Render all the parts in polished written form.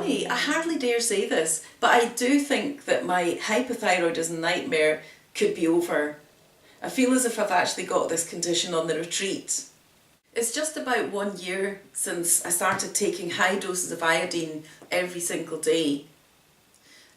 funny, I hardly dare say this, but I do think that my hypothyroidism nightmare could be over. I feel as if I've actually got this condition on the retreat. It's just about 1 year since I started taking high doses of iodine every single day.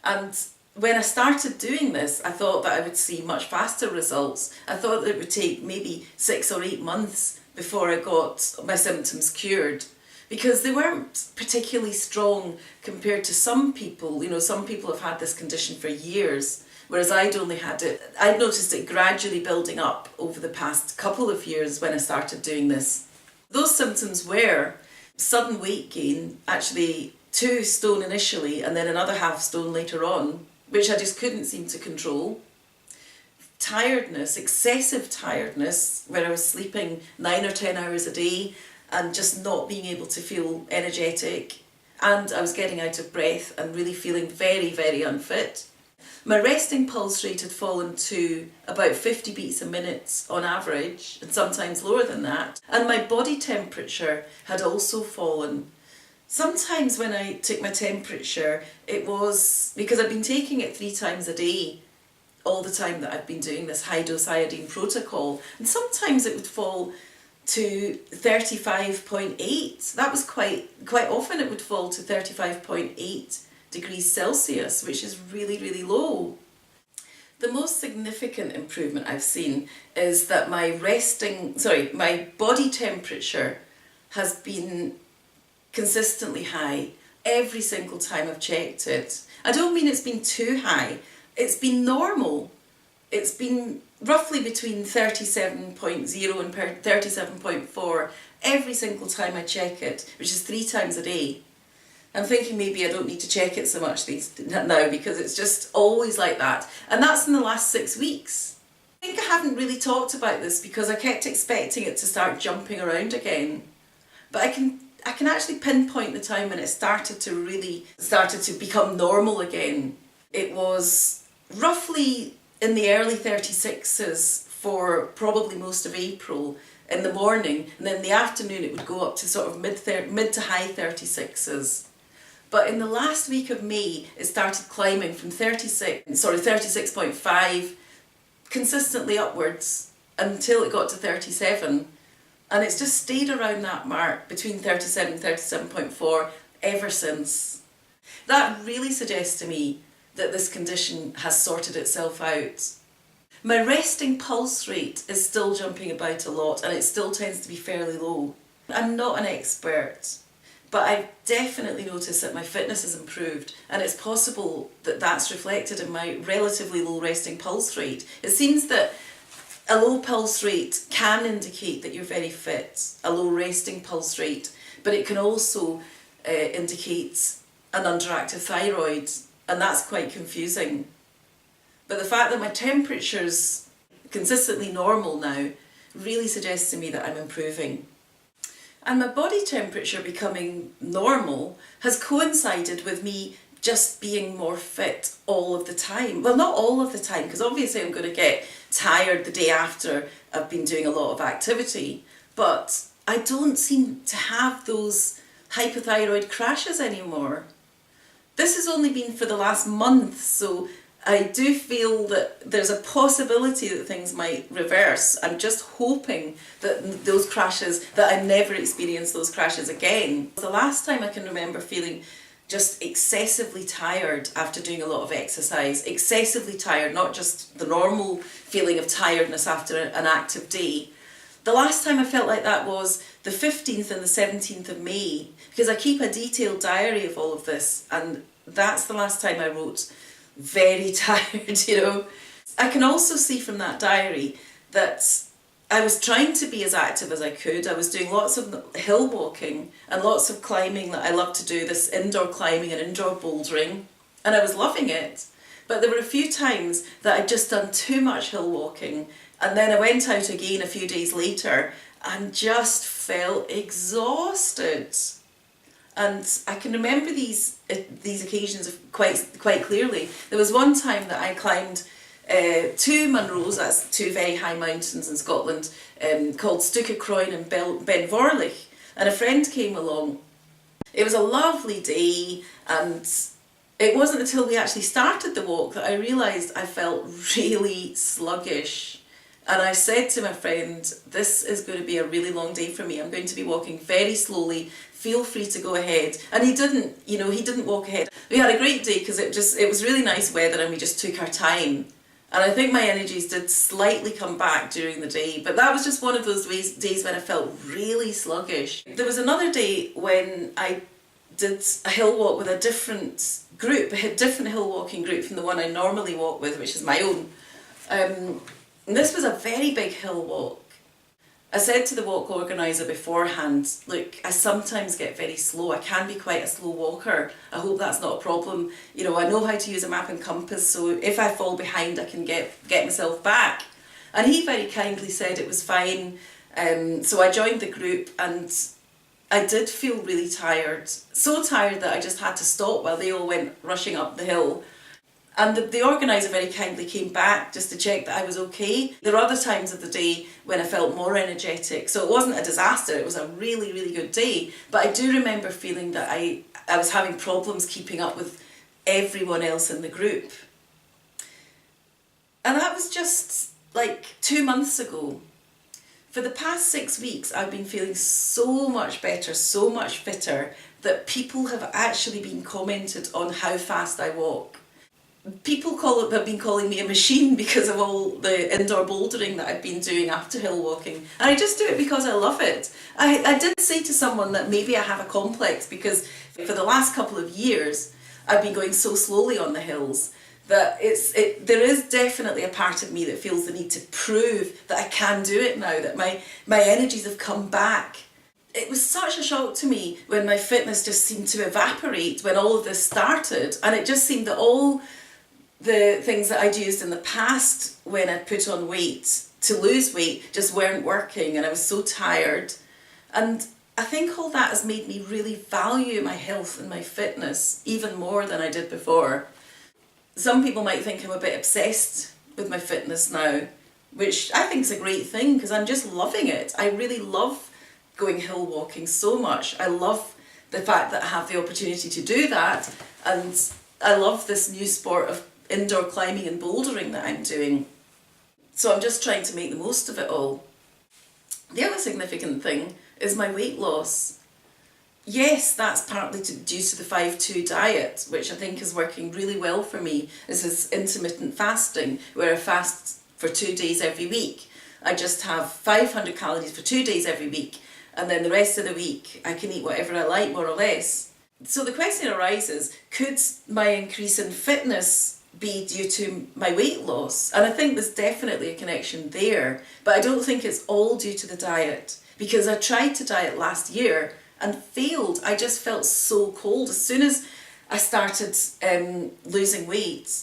And when I started doing this, I thought that I would see much faster results. I thought that it would take maybe 6 or 8 months before I got my symptoms cured, because they weren't particularly strong compared to some people. You know, some people have had this condition for years, whereas I'd only had it, I'd noticed it gradually building up over the past couple of years when I started doing this. Those symptoms were sudden weight gain, actually 2 stone initially and then another half stone later on, which I just couldn't seem to control. Tiredness, excessive tiredness, where I was sleeping 9 or 10 hours a day and just not being able to feel energetic, and I was getting out of breath and really feeling very, very unfit. My resting pulse rate had fallen to about 50 beats a minute on average, and sometimes lower than that, and my body temperature had also fallen. Sometimes when I took my temperature, it was because I've been taking it 3 times a day all the time that I've been doing this high dose iodine protocol, and sometimes it would fall to 35.8. That was quite often it would fall to 35.8 degrees Celsius, which is really, really low. The most significant improvement I've seen is that my body temperature has been consistently high every single time I've checked it. I don't mean it's been too high, it's been normal. It's been roughly between 37.0 and 37.4 every single time I check it, which is 3 times a day. I'm thinking maybe I don't need to check it so much now, because it's just always like that. And that's in the last 6 weeks. I think I haven't really talked about this because I kept expecting it to start jumping around again. But I can actually pinpoint the time when it started to become normal again. It was roughly in the early 36s for probably most of April in the morning, and then in the afternoon it would go up to sort of mid to high 36s. But in the last week of May, it started climbing from 36.5 consistently upwards until it got to 37. And it's just stayed around that mark between 37 and 37.4 ever since. That really suggests to me that this condition has sorted itself out. My resting pulse rate is still jumping about a lot, and it still tends to be fairly low. I'm not an expert, but I've definitely noticed that my fitness has improved, and it's possible that that's reflected in my relatively low resting pulse rate. It seems that a low pulse rate can indicate that you're very fit, a low resting pulse rate, but it can also indicate an underactive thyroid, and that's quite confusing. But the fact that my temperature's consistently normal now really suggests to me that I'm improving. And my body temperature becoming normal has coincided with me just being more fit all of the time. Well, not all of the time, because obviously I'm going to get tired the day after I've been doing a lot of activity, but I don't seem to have those hypothyroid crashes anymore. This has only been for the last month, so I do feel that there's a possibility that things might reverse. I'm just hoping that those crashes, that I never experience those crashes again. The last time I can remember feeling just excessively tired after doing a lot of exercise, excessively tired, not just the normal feeling of tiredness after an active day. The last time I felt like that was the 15th and the 17th of May, because I keep a detailed diary of all of this, and that's the last time I wrote very tired, you know. I can also see from that diary that I was trying to be as active as I could. I was doing lots of hill walking and lots of climbing that I love to do, this indoor climbing and indoor bouldering, and I was loving it. But there were a few times that I'd just done too much hill walking, and then I went out again a few days later and just felt exhausted. And I can remember these occasions quite clearly. There was one time that I climbed 2 Munros, that's 2 very high mountains in Scotland, called Stukekroin and Ben Vorlich, and a friend came along. It was a lovely day, and it wasn't until we actually started the walk that I realised I felt really sluggish. And I said to my friend, this is going to be a really long day for me. I'm going to be walking very slowly. Feel free to go ahead. And he didn't, he didn't walk ahead. We had a great day because it was really nice weather and we just took our time. And I think my energies did slightly come back during the day, but that was just one of those days when I felt really sluggish. There was another day when I did a hill walk with a different group, a different hill walking group from the one I normally walk with, which is my own. And this was a very big hill walk. I said to the walk organiser beforehand, look, I sometimes get very slow. I can be quite a slow walker. I hope that's not a problem. I know how to use a map and compass, so if I fall behind, I can get myself back. And he very kindly said it was fine. So I joined the group, and I did feel really tired. So tired that I just had to stop while they all went rushing up the hill. And the organiser very kindly came back just to check that I was okay. There were other times of the day when I felt more energetic, so it wasn't a disaster, it was a really, really good day. But I do remember feeling that I was having problems keeping up with everyone else in the group. And that was just like 2 months ago. For the past 6 weeks, I've been feeling so much better, so much fitter, that people have actually been commented on how fast I walk. People have been calling me a machine because of all the indoor bouldering that I've been doing after hill walking. And I just do it because I love it. I did say to someone that maybe I have a complex because for the last couple of years I've been going so slowly on the hills that there is definitely a part of me that feels the need to prove that I can do it now, that my energies have come back. It was such a shock to me when my fitness just seemed to evaporate when all of this started, and it just seemed that all the things that I'd used in the past when I'd put on weight to lose weight just weren't working, and I was so tired. And I think all that has made me really value my health and my fitness even more than I did before. Some people might think I'm a bit obsessed with my fitness now, which I think is a great thing because I'm just loving it. I really love going hill walking so much. I love the fact that I have the opportunity to do that, and I love this new sport of indoor climbing and bouldering that I'm doing. So I'm just trying to make the most of it all. The other significant thing is my weight loss. Yes, that's partly due to the 5-2 diet, which I think is working really well for me. This is intermittent fasting, where I fast for 2 days every week. I just have 500 calories for 2 days every week, and then the rest of the week I can eat whatever I like, more or less. So the question arises, could my increase in fitness be due to my weight loss? And I think there's definitely a connection there, but I don't think it's all due to the diet, because I tried to diet last year and failed. I just felt so cold. As soon as I started losing weight,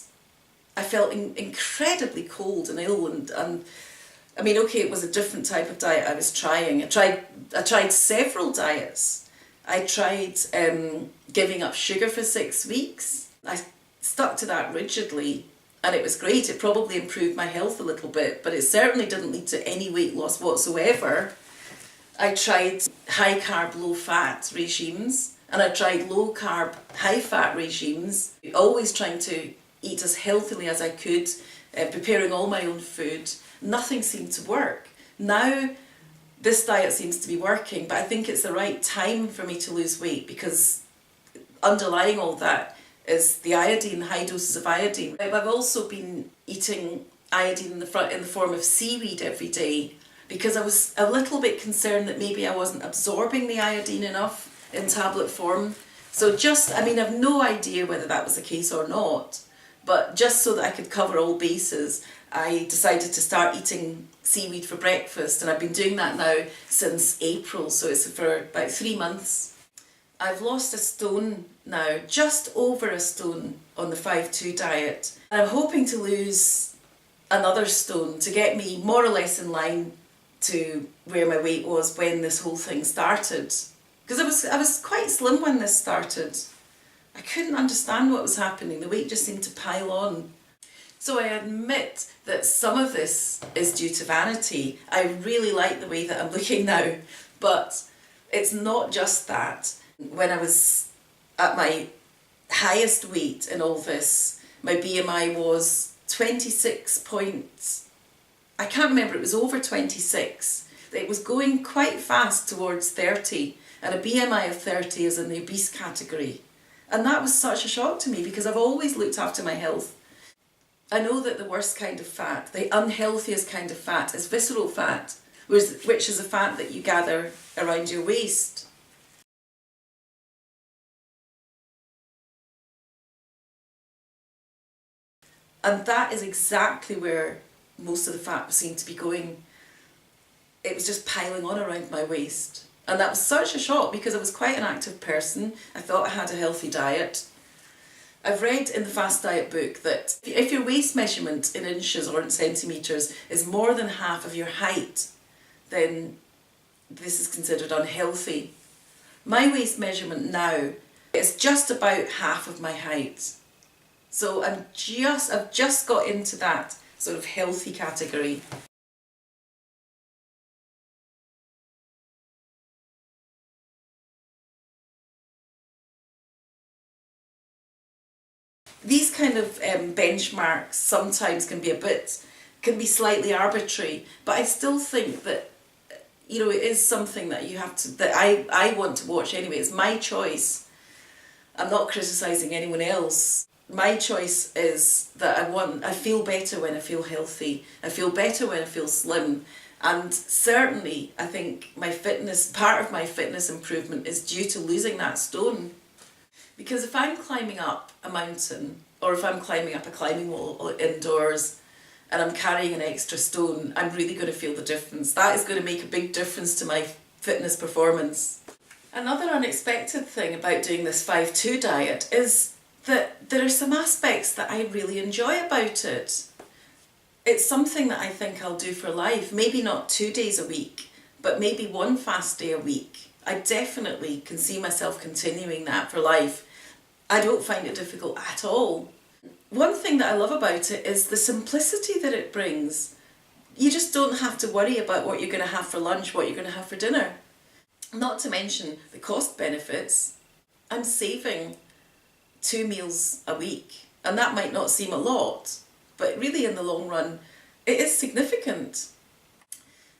I felt incredibly cold and ill, and I mean, okay, it was a different type of diet I was trying. I tried several diets. I tried giving up sugar for 6 weeks. I stuck to that rigidly, and it was great. It probably improved my health a little bit, but it certainly didn't lead to any weight loss whatsoever. I tried high carb, low fat regimes, and I tried low carb, high fat regimes, always trying to eat as healthily as I could, preparing all my own food. Nothing seemed to work. Now this diet seems to be working, but I think it's the right time for me to lose weight, because underlying all that is the iodine, high doses of iodine. I've also been eating iodine in the form of seaweed every day, because I was a little bit concerned that maybe I wasn't absorbing the iodine enough in tablet form. So I've no idea whether that was the case or not, but just so that I could cover all bases, I decided to start eating seaweed for breakfast, and I've been doing that now since April, so it's for about 3 months. I've lost a stone now, just over a stone on the 5-2 diet, and I'm hoping to lose another stone to get me more or less in line to where my weight was when this whole thing started. Because I was quite slim when this started. I couldn't understand what was happening. The weight just seemed to pile on. So I admit that some of this is due to vanity. I really like the way that I'm looking now, but it's not just that. When I was at my highest weight in all this, my BMI was 26 point, I can't remember, it was over 26. It was going quite fast towards 30, and a BMI of 30 is in the obese category. And that was such a shock to me because I've always looked after my health. I know that the worst kind of fat, the unhealthiest kind of fat, is visceral fat, which is a fat that you gather around your waist. And that is exactly where most of the fat seemed to be going. It was just piling on around my waist. And that was such a shock because I was quite an active person. I thought I had a healthy diet. I've read in the Fast Diet book that if your waist measurement in inches or in centimetres is more than half of your height, then this is considered unhealthy. My waist measurement now is just about half of my height. So I've just got into that sort of healthy category. These kind of benchmarks sometimes can be slightly arbitrary, but I still think that, you know, it is something that I want to watch anyway. It's my choice. I'm not criticising anyone else. My choice is that I feel better when I feel healthy. I feel better when I feel slim. And certainly I think part of my fitness improvement is due to losing that stone. Because if I'm climbing up a mountain, or if I'm climbing up a climbing wall indoors and I'm carrying an extra stone, I'm really going to feel the difference. That is going to make a big difference to my fitness performance. Another unexpected thing about doing this 5-2 diet is that there are some aspects that I really enjoy about it. It's something that I think I'll do for life. Maybe not 2 days a week, but maybe one fast day a week. I definitely can see myself continuing that for life. I don't find it difficult at all. One thing that I love about it is the simplicity that it brings. You just don't have to worry about what you're going to have for lunch, what you're going to have for dinner. Not to mention the cost benefits. I'm saving 2 meals a week, and that might not seem a lot, but really in the long run, it is significant.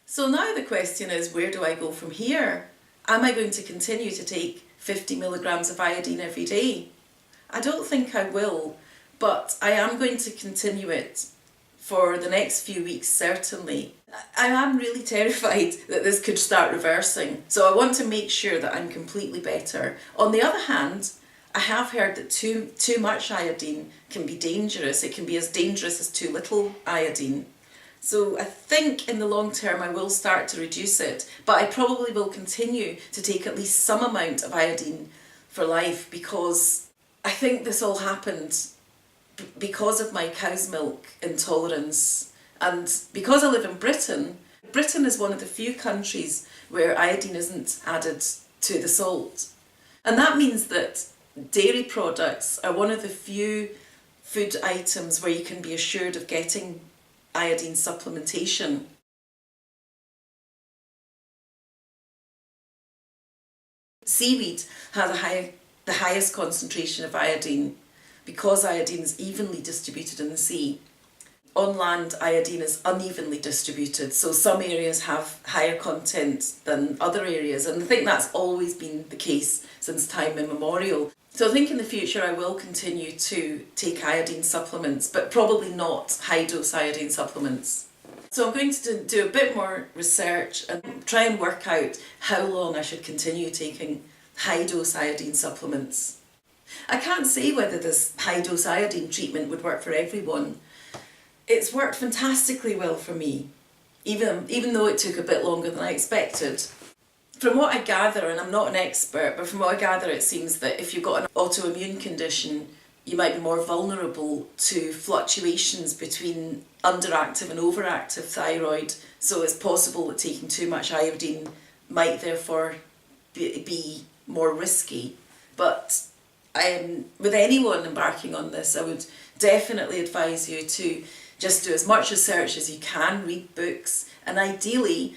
So now the question is, where do I go from here? Am I going to continue to take 50 milligrams of iodine every day? I don't think I will, but I am going to continue it for the next few weeks, certainly. I am really terrified that this could start reversing, so I want to make sure that I'm completely better. On the other hand, I have heard that too much iodine can be dangerous. It can be as dangerous as too little iodine. So I think in the long term I will start to reduce it, but I probably will continue to take at least some amount of iodine for life, because I think this all happened because of my cow's milk intolerance, and because I live in Britain. Britain is one of the few countries where iodine isn't added to the salt, and that means that dairy products are one of the few food items where you can be assured of getting iodine supplementation. Seaweed has the highest concentration of iodine because iodine is evenly distributed in the sea. On land, iodine is unevenly distributed, so some areas have higher content than other areas, and I think that's always been the case since time immemorial. So I think in the future I will continue to take iodine supplements, but probably not high-dose iodine supplements. So I'm going to do a bit more research and try and work out how long I should continue taking high-dose iodine supplements. I can't say whether this high-dose iodine treatment would work for everyone. It's worked fantastically well for me, even though it took a bit longer than I expected. From what I gather, and I'm not an expert, but from what I gather, it seems that if you've got an autoimmune condition, you might be more vulnerable to fluctuations between underactive and overactive thyroid. So it's possible that taking too much iodine might therefore be more risky. But with anyone embarking on this, I would definitely advise you to just do as much research as you can, read books, and ideally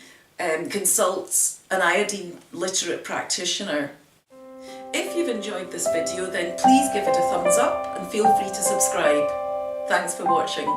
consult an iodine literate practitioner. If you've enjoyed this video, then please give it a thumbs up and feel free to subscribe. Thanks for watching.